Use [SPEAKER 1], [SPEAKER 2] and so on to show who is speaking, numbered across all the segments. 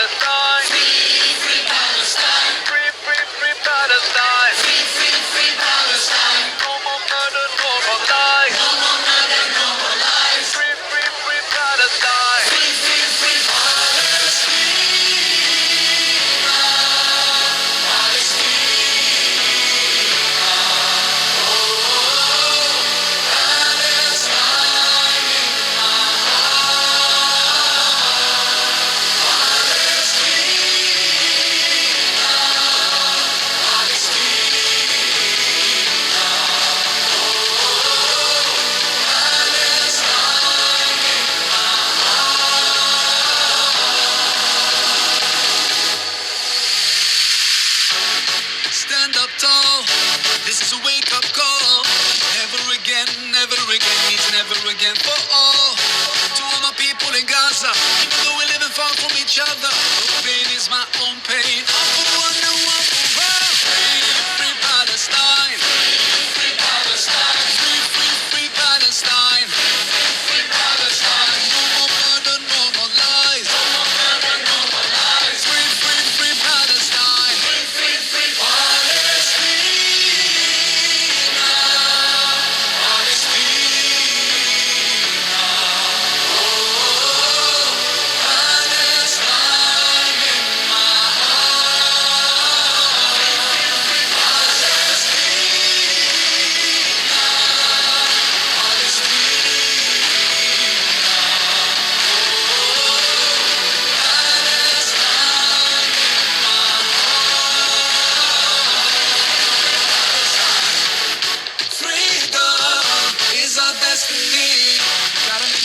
[SPEAKER 1] Palestine. Free Palestine. Free Palestine. Free Palestine. No more murder, no more lies. No more murder, no more lies. Free Palestine. Free Stand up tall, this is a wake-up call. Never again means never again for all. To all my people in Gaza, even though we're living far from each other, your pain is my own pain. All for one and one for all. Free Palestine. Free Palestine. Free Palestine. Free Palestine. No more murder, no more lies. No more murder, no more lies. Free Palestine. Free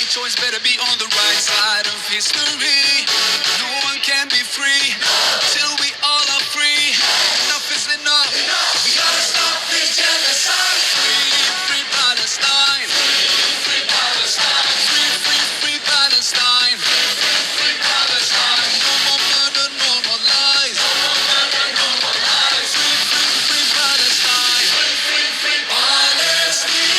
[SPEAKER 1] choice better be on the right side of history. No one can be free till we all are free. Enough is enough. We gotta stop this genocide. Free Palestine. Free Palestine. Free Palestine. Free Palestine. No more murder, no more lies. No more murder, no more lies. Free Palestine. Free Palestine.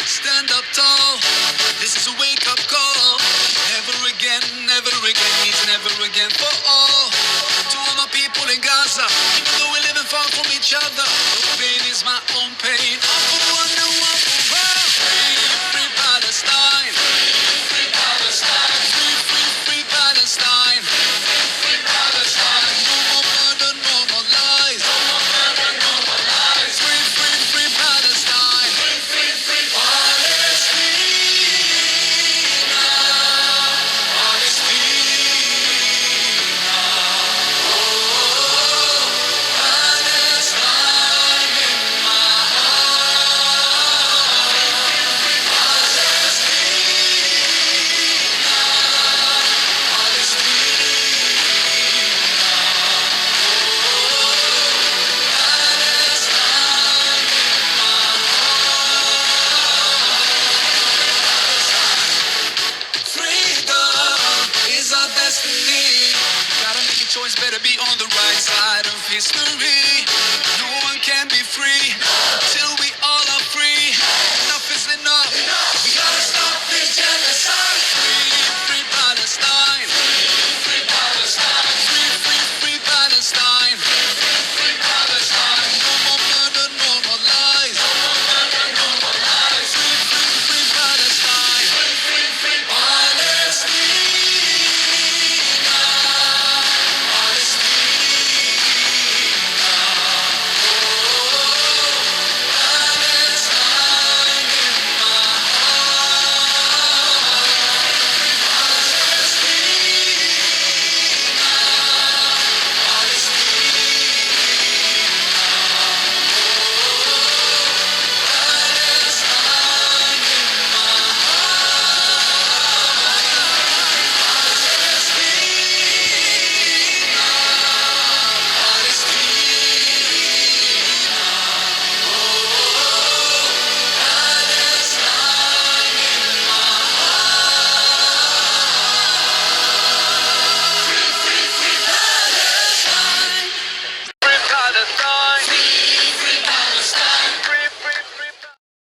[SPEAKER 1] Stand up tall, this is a wake-up call. Never again means never again for all. To all my people in Gaza, even though we're living far from each other,